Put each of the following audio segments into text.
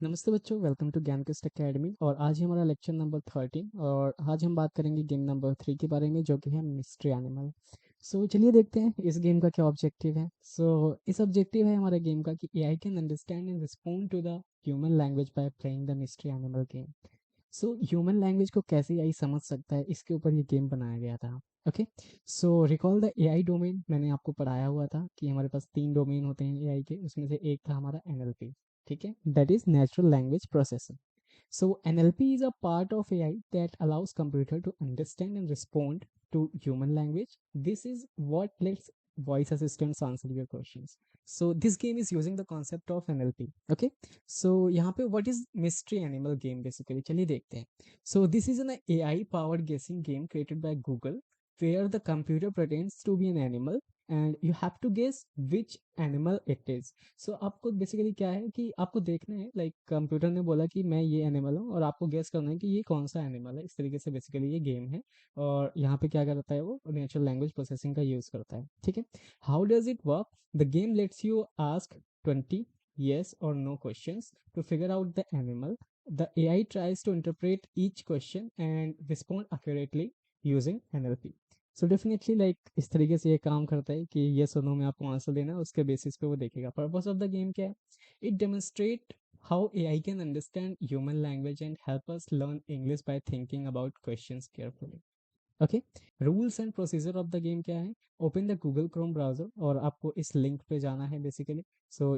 नमस्ते बच्चों, welcome to ज्ञानकिस्ट academy. और आज ही हमारा लेक्चर नंबर 13 और आज हम बात करेंगे गेम नंबर 3 के बारे में, जो कि है मिस्ट्री एनिमल। चलिए देखते हैं इस गेम का क्या ऑब्जेक्टिव है। इस ऑब्जेक्टिव है हमारे गेम का कि AI can understand and respond to the human language by playing the mystery animal game. Human language को कैसे एआई समझ सकता है, इसके ऊपर ये गेम बनाया गया था। Okay, recall the AI domain. मैंने आपको पढ़ाया हुआ था कि हमारे पास 3 डोमेन होते हैं एआई के, उसमें से एक था हमारा एनएलपी। ठीक है, that is natural language processing. NLP is a part of AI that allows computer to understand and respond to human language. This is what lets voice assistants answer your questions. This game is using the concept of NLP. Okay. यहाँ पे what is mystery animal game basically? चलिए देखते हैं. This is an AI powered guessing game created by Google, where the computer pretends to be an animal and you have to guess which animal it is. आपको basically क्या है कि आपको देखना है, लाइक कंप्यूटर ने बोला कि मैं ये एनिमल हूँ और आपको गेस करना है कि ये कौन सा एनिमल है। इस तरीके से बेसिकली ये गेम है। और यहाँ पे क्या करता है, वो नेचुरल लैंग्वेज प्रोसेसिंग का यूज़ करता है। ठीक है, how does it work? The game let's you ask 20 yes or no questions to figure out the animal. The AI tries to interpret each question and respond accurately using NLP. Definitely like इस तरीके से ये काम करता है कि ये सुनो में आपको आंसर देना है, उसके बेसिस पे वो देखेगा। पर्पस ऑफ द गेम क्या है? It demonstrate how AI can understand human language and help us learn English by thinking about questions carefully. Okay, rules and procedure of the game क्या है? Open the Google Chrome browser और आपको इस link पे जाना है basically.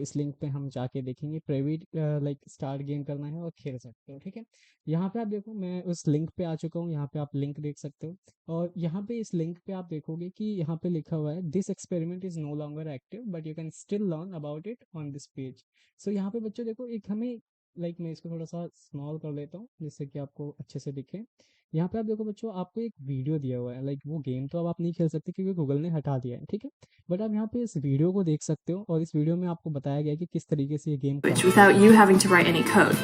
इस link पे हम जाके देखेंगे, प्राइवेट लाइक स्टार्ट गेम करना है और खेल सकते हो। ठीक है, यहाँ पे आप देखो, मैं उस लिंक पे आ चुका हूँ। यहाँ पे आप लिंक देख सकते हो और यहाँ पे इस लिंक पे आप देखोगे कि यहाँ पे लिखा हुआ है this experiment is no longer active but you can still learn about it on this page. यहाँ पे बच्चों देखो, एक हमें लाइक मैं इसको थोड़ा सा स्मॉल कर लेता हूँ जिससे कि आपको अच्छे से दिखे। यहाँ पे आप देखो बच्चों, आपको एक वीडियो दिया हुआ है। लाइक वो गेम तो अब आप नहीं खेल सकते क्योंकि गूगल ने हटा दिया है। ठीक है, बट आप यहाँ पे इस वीडियो को देख सकते हो और इस वीडियो में आपको बताया गया है कि किस तरीके से ये गेम काम without करता you है। having to write any code.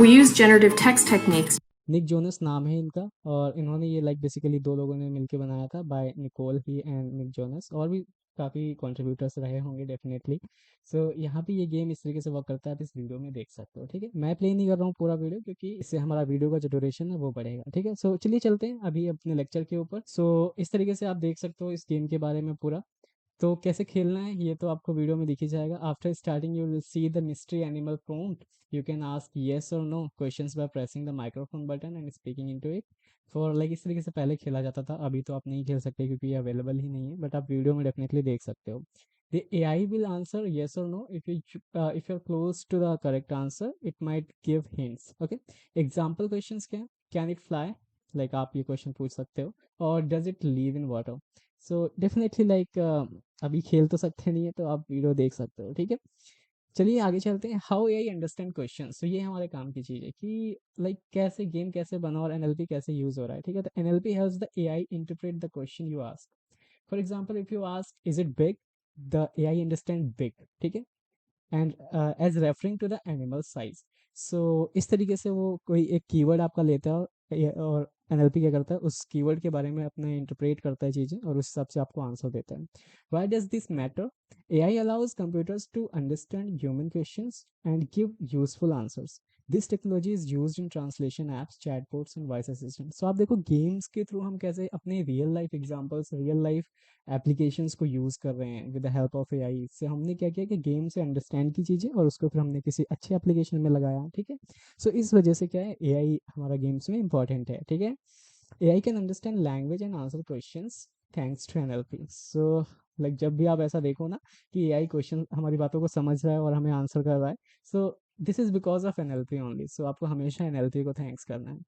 We use generative text techniques. Nick Jonas नाम है इनका और इन्होंने ये लाइक बेसिकली दो लोगों ने मिलके बनाया था, by Nicole He and Nick Jonas. और भी काफ़ी कंट्रीब्यूटर्स रहे होंगे डेफिनेटली। यहाँ पे ये गेम इस तरीके से वर्क करता है, आप इस वीडियो में देख सकते हो। ठीक है, मैं प्ले नहीं कर रहा हूँ पूरा वीडियो क्योंकि इससे हमारा वीडियो का जो ड्यूरेशन है वो बढ़ेगा। ठीक है, चलिए चलते हैं अभी अपने लेक्चर के ऊपर। इस तरीके से आप देख सकते हो इस गेम के बारे में पूरा। कैसे खेलना है ये तो आपको वीडियो में दिख ही जाएगा। After starting you will see the mystery animal prompt. You can ask yes और no questions by pressing the microphone button and speaking into it. For like इस तरीके से पहले खेला जाता था, अभी तो आप नहीं खेल सकते क्योंकि ये अवेलेबल ही नहीं है, बट आप वीडियो में डेफिनेटली देख सकते हो। The AI will answer yes or no. If you're close to the correct answer, it might give hints. Okay. Example questions क्या है? Can it fly? Like आप ये क्वेश्चन पूछ सकते हो। और does it live in water? Definitely like अभी खेल तो सकते नहीं है, तो आप वीडियो देख सकते हो। ठीक है, चलिए आगे चलते हैं। How AI understand question. ये हमारे काम की चीज़ है कि लाइक कैसे गेम कैसे बना और एनएलपी कैसे यूज हो रहा है। ठीक है, तो NLP helps the AI interpret the question you ask. For example, if you ask is it big, the AI understand big. ठीक है, and as referring to the animal size. इस तरीके से वो कोई एक कीवर्ड आपका लेता है और एनएलपी क्या करता है, उस कीवर्ड के बारे में अपना इंटरप्रेट करता है चीज़ें और उस हिसाब से आपको आंसर देता है। Why does this matter? AI allows computers to understand human questions and give useful answers. This technology is used in translation apps, chatbots and voice assistant. आप देखो गेम्स के थ्रू हम कैसे अपने real life examples, real life applications को use कर रहे हैं with the help of AI. इससे हमने क्या किया कि गेम से अंडरस्टैंड की चीज़ें और उसको फिर हमने किसी अच्छे एप्लीकेशन में लगाया। ठीक है, इस वजह से क्या है, एआई हमारा गेम्स में इंपॉर्टेंट है। ठीक है, AI can understand language and answer questions thanks to NLP. Like जब भी आप ऐसा देखो ना कि एआई क्वेश्चन हमारी बातों को समझ रहा है और हमें आंसर कर रहा है, this is because of NLP only. आपको हमेशा एनएलपी को थैंक्स करना है।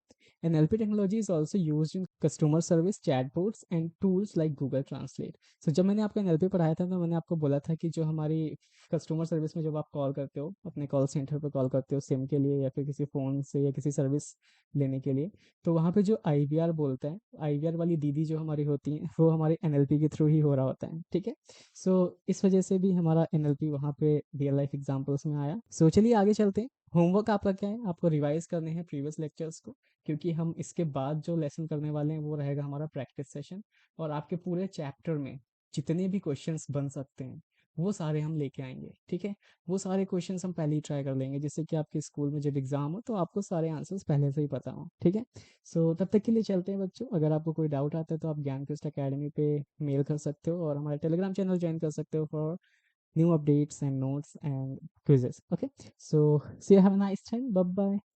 NLP technology is also used in customer service, chatbots and tools like Google Translate. जब मैंने आपको NLP पढ़ाया था तो मैंने आपको बोला था कि जो हमारी कस्टमर सर्विस में जब आप कॉल करते हो, अपने कॉल सेंटर पर कॉल करते हो सिम के लिए या फिर किसी फ़ोन से या किसी सर्विस लेने के लिए, तो वहाँ पे जो IVR बोलता है, IVR वाली दीदी जो हमारी होती हैं, वो हमारे NLP के थ्रू ही हो रहा होता है। ठीक है, इस वजह से भी हमारा NLP वहाँ पे रियल लाइफ एग्जाम्पल्स में आया। चलिए आगे चलते हैं। होमवर्क आपका क्या है? आपको रिवाइज करने हैं प्रीवियस लेक्चर्स को, क्योंकि हम इसके बाद जो लेसन करने वाले हैं वो रहेगा हमारा प्रैक्टिस सेशन। और आपके पूरे चैप्टर में जितने भी क्वेश्चंस बन सकते हैं वो सारे हम लेके आएंगे, ठीक है। वो सारे क्वेश्चंस हम पहले ही ट्राई कर लेंगे, जिससे कि आपके स्कूल में जब एग्जाम हो तो आपको सारे आंसर्स पहले से ही पता हो, ठीक है। सो तब तक के लिए चलते हैं बच्चों। अगर आपको कोई डाउट आता है तो आप ज्ञान क्वेस्ट अकेडमी पे मेल कर सकते हो, और हमारे टेलीग्राम चैनल ज्वाइन कर सकते हो for new updates and notes and quizzes. Okay, so see you, have a nice time, bye bye.